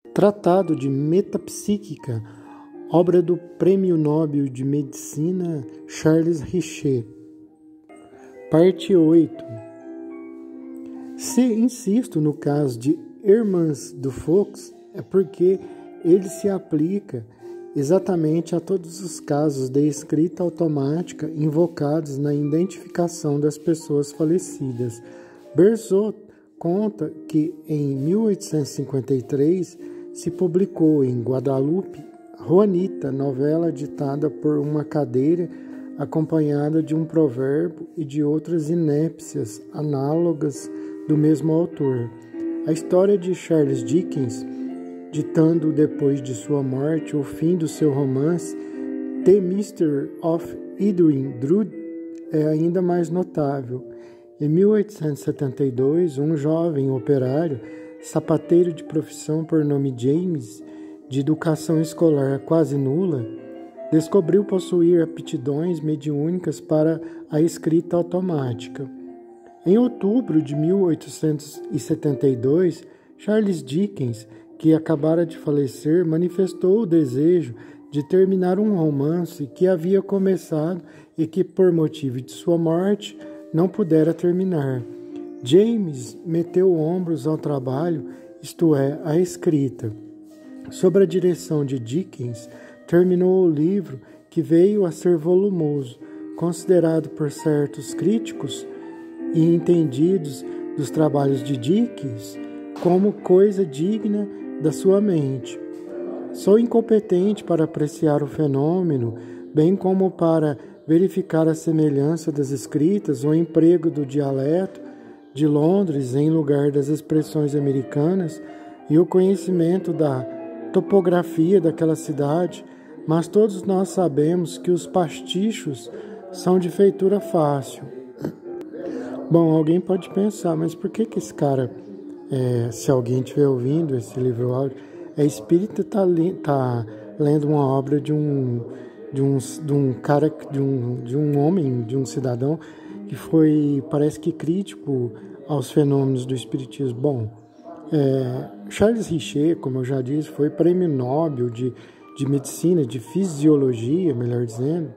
Tratado de Metapsíquica, obra do Prêmio Nobel de Medicina Charles Richet. Parte 8. Se insisto no caso de Hermans du Fox, é porque ele se aplica exatamente a todos os casos de escrita automática invocados na identificação das pessoas falecidas. Berzot conta que em 1853 se publicou em Guadalupe Juanita, novela ditada por uma cadeira acompanhada de um provérbio e de outras inépcias análogas do mesmo autor. A história de Charles Dickens, ditando depois de sua morte o fim do seu romance The Mystery of Edwin Drood, é ainda mais notável. Em 1872, um jovem operário, sapateiro de profissão por nome James, de educação escolar quase nula, descobriu possuir aptidões mediúnicas para a escrita automática. Em outubro de 1872, Charles Dickens, que acabara de falecer, manifestou o desejo de terminar um romance que havia começado e que, por motivo de sua morte, não pudera terminar. James meteu ombros ao trabalho, isto é, à escrita. Sob a direção de Dickens, terminou o livro que veio a ser volumoso, considerado por certos críticos e entendidos dos trabalhos de Dickens como coisa digna da sua mente. Sou incompetente para apreciar o fenômeno, bem como para verificar a semelhança das escritas ou emprego do dialeto de Londres em lugar das expressões americanas e o conhecimento da topografia daquela cidade, mas todos nós sabemos que os pastichos são de feitura fácil. Bom, alguém pode pensar, mas por que esse cara, se alguém estiver ouvindo esse livro áudio, é espírita, tá lendo uma obra de um homem, de um cidadão que foi, parece que, crítico aos fenômenos do espiritismo. Bom, Charles Richet, como eu já disse, foi prêmio Nobel de medicina, de fisiologia, melhor dizendo,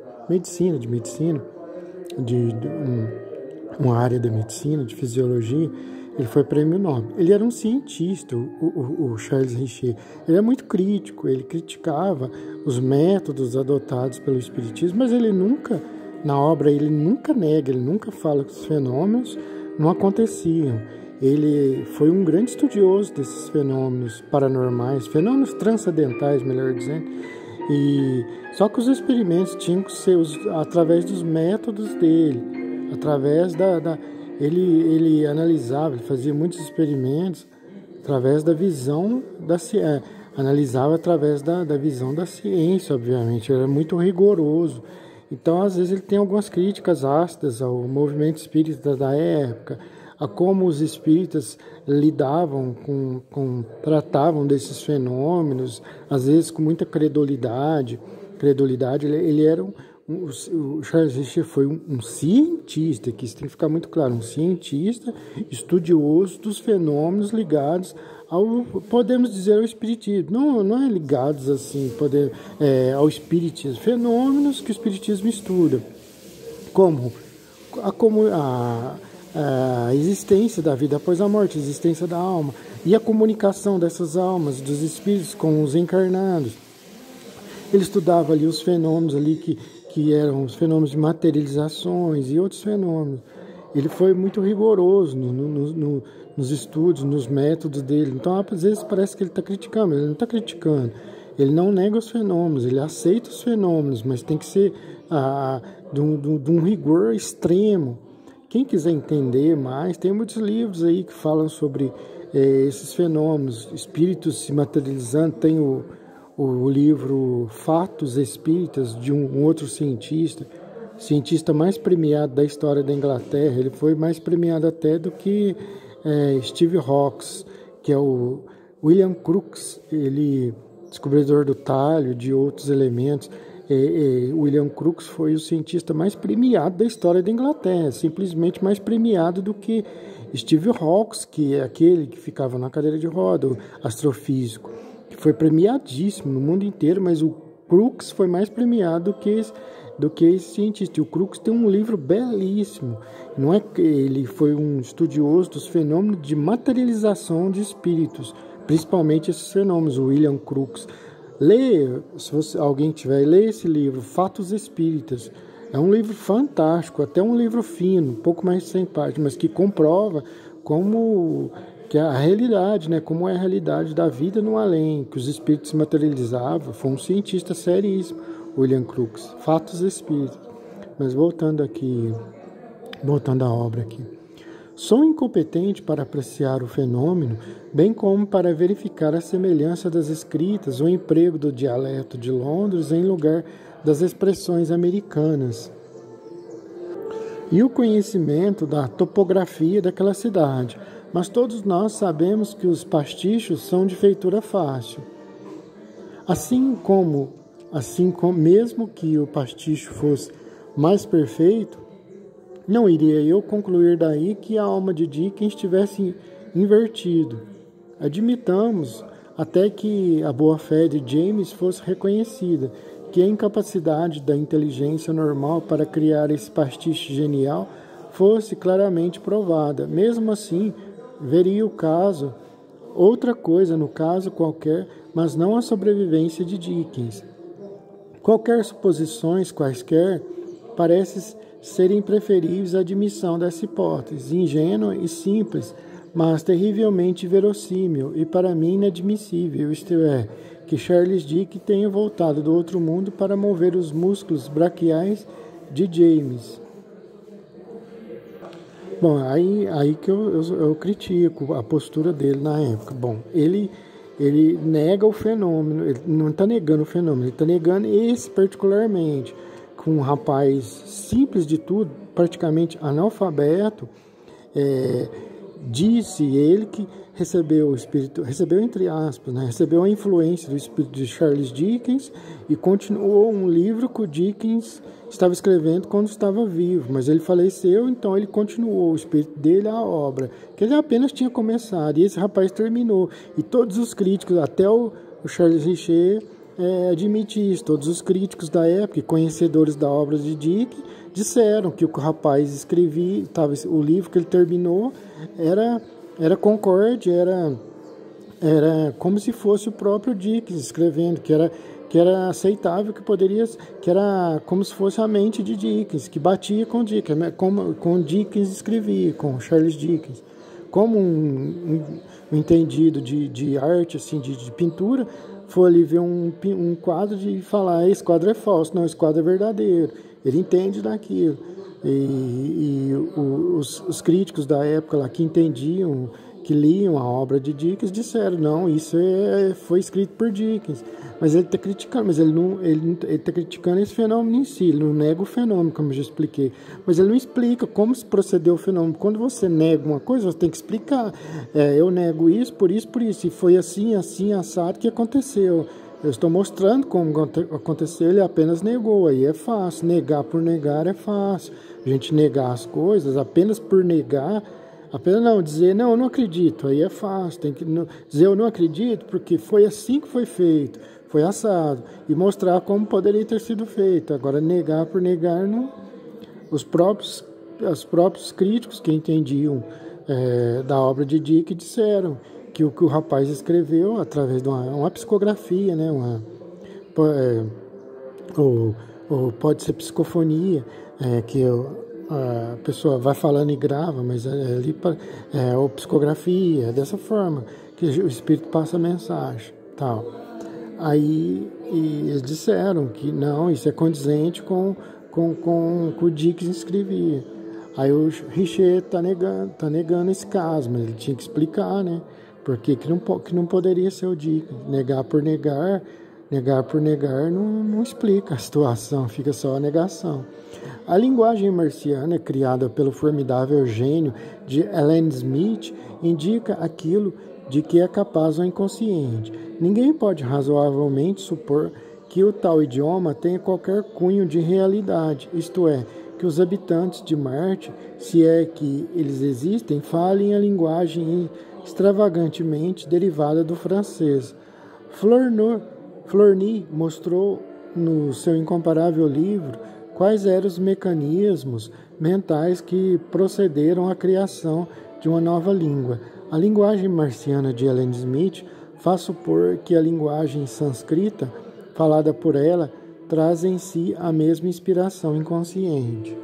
uma área da medicina, de fisiologia. Ele foi prêmio Nobel. Ele era um cientista, o Charles Richet. Ele é muito crítico, ele criticava os métodos adotados pelo espiritismo, mas ele nunca, na obra, ele nunca nega, ele nunca fala que os fenômenos não aconteciam. Ele foi um grande estudioso desses fenômenos paranormais, fenômenos transcendentais, melhor dizendo. Só que os experimentos tinham que ser através dos métodos dele, através ele analisava, ele fazia muitos experimentos através da visão da ciência, analisava através da visão da ciência, obviamente, ele era muito rigoroso. Então, às vezes, ele tem algumas críticas ácidas ao movimento espírita da época, a como os espíritas lidavam tratavam desses fenômenos, às vezes com muita credulidade. Ele era o Charles Richet foi um cientista, que isso tem que ficar muito claro, um cientista estudioso dos fenômenos ligados podemos dizer, ao espiritismo. Não é ligados assim, ao espiritismo, fenômenos que o espiritismo estuda, como a existência da vida após a morte, a existência da alma e a comunicação dessas almas, dos espíritos com os encarnados. Ele estudava ali os fenômenos ali que eram os fenômenos de materializações e outros fenômenos. Ele foi muito rigoroso nos estudos, nos métodos dele. Então, às vezes parece que ele está criticando, mas ele não está criticando. Ele não nega os fenômenos, ele aceita os fenômenos, mas tem que ser de um rigor extremo. Quem quiser entender mais, tem muitos livros aí que falam sobre esses fenômenos, espíritos se materializando. Tem o livro Fatos Espíritas, de um outro cientista mais premiado da história da Inglaterra. Ele foi mais premiado até do que Steve Hawking, que é o William Crookes, ele descobridor do talho, de outros elementos. William Crookes foi o cientista mais premiado da história da Inglaterra, simplesmente mais premiado do que Steve Hawking, que é aquele que ficava na cadeira de roda, o astrofísico. foi premiadíssimo no mundo inteiro, mas o Crookes foi mais premiado do que esse cientista. E o Crookes tem um livro belíssimo. Não é que ele foi um estudioso dos fenômenos de materialização de espíritos, principalmente esses fenômenos, o William Crookes. Leia, se alguém tiver, leia esse livro, Fatos Espíritas. É um livro fantástico, até um livro fino, um pouco mais de 100 páginas, mas que comprova como que a realidade, né, como é a realidade da vida no além, que os espíritos se materializavam. Foi um cientista seríssimo, William Crookes. Fatos Espíritas. Mas voltando à obra aqui. Sou incompetente para apreciar o fenômeno, bem como para verificar a semelhança das escritas ou emprego do dialeto de Londres em lugar das expressões americanas e o conhecimento da topografia daquela cidade, mas todos nós sabemos que os pastichos são de feitura fácil. Assim como mesmo que o pasticho fosse mais perfeito, não iria eu concluir daí que a alma de Dickens tivesse invertido. Admitamos até que a boa-fé de James fosse reconhecida, que a incapacidade da inteligência normal para criar esse pastiche genial fosse claramente provada. Mesmo assim, veria o caso, outra coisa no caso qualquer, mas não a sobrevivência de Dickens. Qualquer suposições quaisquer parece serem preferíveis à admissão dessa hipótese, ingênua e simples, mas terrivelmente verossímil e para mim inadmissível, isto é, que Charles Dickens tenha voltado do outro mundo para mover os músculos braquiais de James. Bom, aí que eu critico a postura dele na época. Bom, ele nega o fenômeno, ele não está negando o fenômeno, ele está negando esse particularmente, com um rapaz simples de tudo, praticamente analfabeto, disse ele que recebeu entre aspas, né, recebeu a influência do espírito de Charles Dickens e continuou um livro que o Dickens estava escrevendo quando estava vivo, mas ele faleceu, então ele continuou o espírito dele à obra, que ele apenas tinha começado, e esse rapaz terminou. E todos os críticos, até o Charles Richer, admite isso. Todos os críticos da época, conhecedores da obra de Dickens, disseram que o que o rapaz escrevia, o livro que ele terminou, era concorde, era como se fosse o próprio Dickens escrevendo, que era aceitável, que era como se fosse a mente de Dickens, que batia com Dickens, com Dickens escrevia, com Charles Dickens. Como um entendido de arte, assim, de pintura, foi ali ver um quadro e falar, esse quadro é falso, não, esse quadro é verdadeiro. Ele entende daquilo. E os críticos da época lá que entendiam, que liam a obra de Dickens, disseram, não, isso foi escrito por Dickens. Mas ele está criticando, ele está criticando esse fenômeno em si, ele não nega o fenômeno, como eu já expliquei. Mas ele não explica como se procedeu o fenômeno. Quando você nega uma coisa, você tem que explicar. Eu nego isso, por isso. E foi assim, assado que aconteceu. Eu estou mostrando como aconteceu, ele apenas negou. Aí é fácil, negar por negar é fácil. A gente negar as coisas apenas por negar, apenas não, dizer, não, eu não acredito, aí é fácil. Tem que dizer, eu não acredito, porque foi assim que foi feito, foi assado. E mostrar como poderia ter sido feito. Agora, negar por negar, não. Os próprios críticos que entendiam da obra de Dickens disseram que o que o rapaz escreveu através de uma psicografia, né, ou pode ser psicofonia, que a pessoa vai falando e grava, mas ou psicografia, dessa forma, que o espírito passa a mensagem, tal. Aí eles disseram que não, isso é condizente com o Dickens escrevia. Aí o Richer tá negando esse caso, mas ele tinha que explicar, né? Porque que não poderia ser o Dickens. Negar por negar não explica a situação, fica só a negação. A linguagem marciana, criada pelo formidável gênio de Ellen Smith, indica aquilo de que é capaz o inconsciente. Ninguém pode razoavelmente supor que o tal idioma tenha qualquer cunho de realidade, isto é, que os habitantes de Marte, se é que eles existem, falem a linguagem extravagantemente derivada do francês. Flournoy mostrou no seu incomparável livro quais eram os mecanismos mentais que procederam à criação de uma nova língua. A linguagem marciana de Ellen Smith faz supor que a linguagem sânscrita, falada por ela, traz em si a mesma inspiração inconsciente.